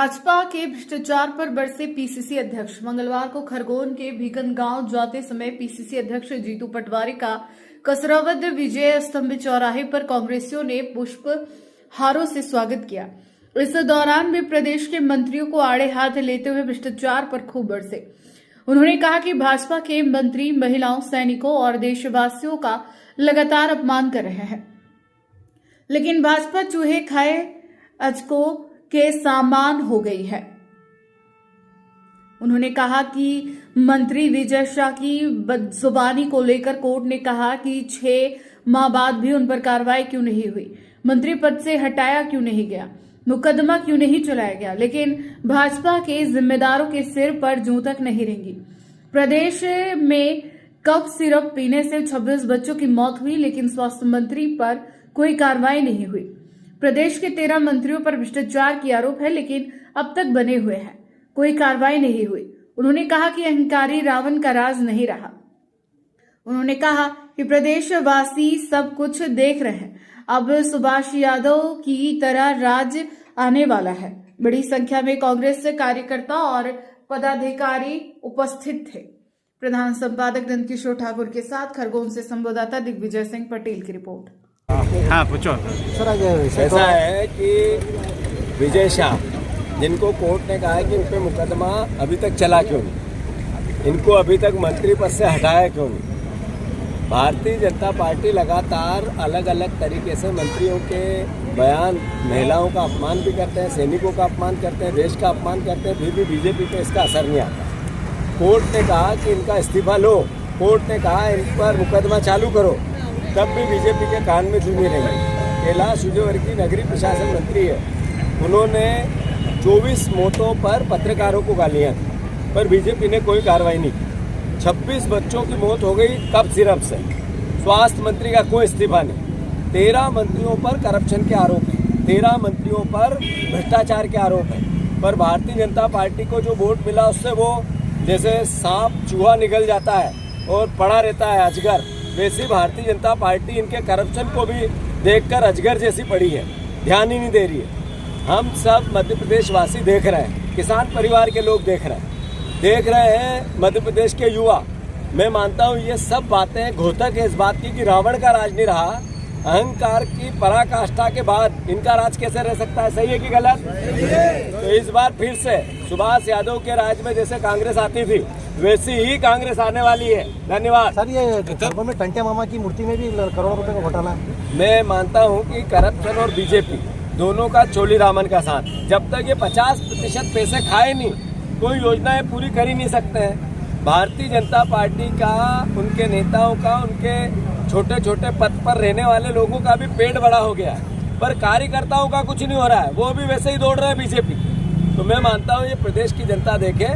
भाजपा के भ्रष्टाचार पर बरसे पीसीसी अध्यक्ष। मंगलवार को खरगोन के भीकनगांव जाते समय पीसीसी अध्यक्ष जीतू पटवारी का कसरावद विजय स्तंभ चौराहे पर कांग्रेसियों ने पुष्प हारों से स्वागत किया। इस दौरान भी प्रदेश के मंत्रियों को आड़े हाथ लेते हुए भ्रष्टाचार पर खूब बरसे। उन्होंने कहा कि भाजपा के मंत्री महिलाओं, सैनिकों और देशवासियों का लगातार अपमान कर रहे हैं, लेकिन भाजपा चूहे खाए अजकों के सामान हो गई है। उन्होंने कहा कि मंत्री विजय शाह की बदजुबानी को लेकर कोर्ट ने कहा कि 6 माह बाद भी उन पर कार्रवाई क्यों नहीं हुई, मंत्री पद से हटाया क्यों नहीं गया, मुकदमा क्यों नहीं चलाया गया। लेकिन भाजपा के जिम्मेदारों के सिर पर जूं तक नहीं रेंगी। प्रदेश में कफ सिरप पीने से 26 बच्चों की मौत हुई, लेकिन स्वास्थ्य मंत्री पर कोई कार्रवाई नहीं हुई। प्रदेश के 13 मंत्रियों पर भ्रष्टाचार की आरोप है, लेकिन अब तक बने हुए हैं, कोई कार्रवाई नहीं हुई। उन्होंने कहा कि अहंकारी रावण का राज नहीं रहा। उन्होंने कहा कि प्रदेशवासी सब कुछ देख रहे हैं, अब सुभाष यादव की तरह राज आने वाला है। बड़ी संख्या में कांग्रेस कार्यकर्ता और पदाधिकारी उपस्थित थे। प्रधान संपादक नंदकिशोर ठाकुर के साथ खरगोन से संवाददाता दिग्विजय सिंह पटेल की रिपोर्ट। हाँ पूछो सर। ऐसा है कि विजय शाह, जिनको कोर्ट ने कहा है कि इन पे मुकदमा अभी तक चला क्यों नहीं, इनको अभी तक मंत्री पद से हटाया क्यों नहीं। भारतीय जनता पार्टी लगातार अलग अलग तरीके से मंत्रियों के बयान, महिलाओं का अपमान भी करते हैं, सैनिकों का अपमान करते हैं, देश का अपमान करते हैं, फिर भी बीजेपी पे इसका असर नहीं आता। कोर्ट ने कहा कि इनका इस्तीफा लो, कोर्ट ने कहा इन पर मुकदमा चालू करो, तब भी बीजेपी के कान में जू नहीं रही। कैलाश विजयवर्गीय नगरीय प्रशासन मंत्री है, उन्होंने 24 मौतों पर पत्रकारों को गालियां दी, पर बीजेपी ने कोई कार्रवाई नहीं की। 26 बच्चों की मौत हो गई कफ सिरप से, स्वास्थ्य मंत्री का कोई इस्तीफा नहीं। 13 मंत्रियों पर करप्शन के आरोप है, 13 मंत्रियों पर भ्रष्टाचार के आरोप है, पर भारतीय जनता पार्टी को जो वोट मिला उससे वो जैसे सांप चूहा निकल जाता है और पड़ा रहता है अजगर, वैसे भारतीय जनता पार्टी इनके करप्शन को भी देखकर अजगर जैसी पड़ी है, ध्यान ही नहीं दे रही है। हम सब मध्य प्रदेश वासी देख रहे हैं, किसान परिवार के लोग देख रहे हैं, मध्य प्रदेश के युवा। मैं मानता हूँ ये सब बातें घोतक है इस बात की कि रावण का राज नहीं रहा। अहंकार की पराकाष्ठा के बाद इनका राज कैसे रह सकता है, सही है कि गलत? तो इस बार फिर से सुभाष यादव के राज में जैसे कांग्रेस आती थी वैसी ही कांग्रेस आने वाली है। धन्यवाद। सर, ये खरगोन में टंटे मामा की मूर्ति में भी करोड़ों रुपए का घोटाला। मैं मानता हूं कि करप्शन और बीजेपी दोनों का चोली रामन का साथ। जब तक ये 50% पैसे खाए नहीं, कोई योजनाएं पूरी कर ही नहीं सकते हैं। भारतीय जनता पार्टी का, उनके नेताओं का, उनके छोटे छोटे पद पर रहने वाले लोगों का भी पेट बड़ा हो गया है, पर कार्यकर्ताओं का कुछ नहीं हो रहा है, वो भी वैसे ही दौड़ रहे हैं बीजेपी। तो मैं मानता हूं ये प्रदेश की जनता देखे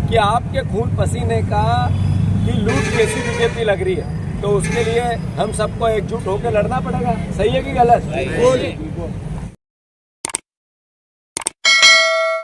कि आपके खून पसीने का की लूट कैसी बीजेपी लग रही है, तो उसके लिए हम सबको एकजुट होकर लड़ना पड़ेगा। सही है कि गलत?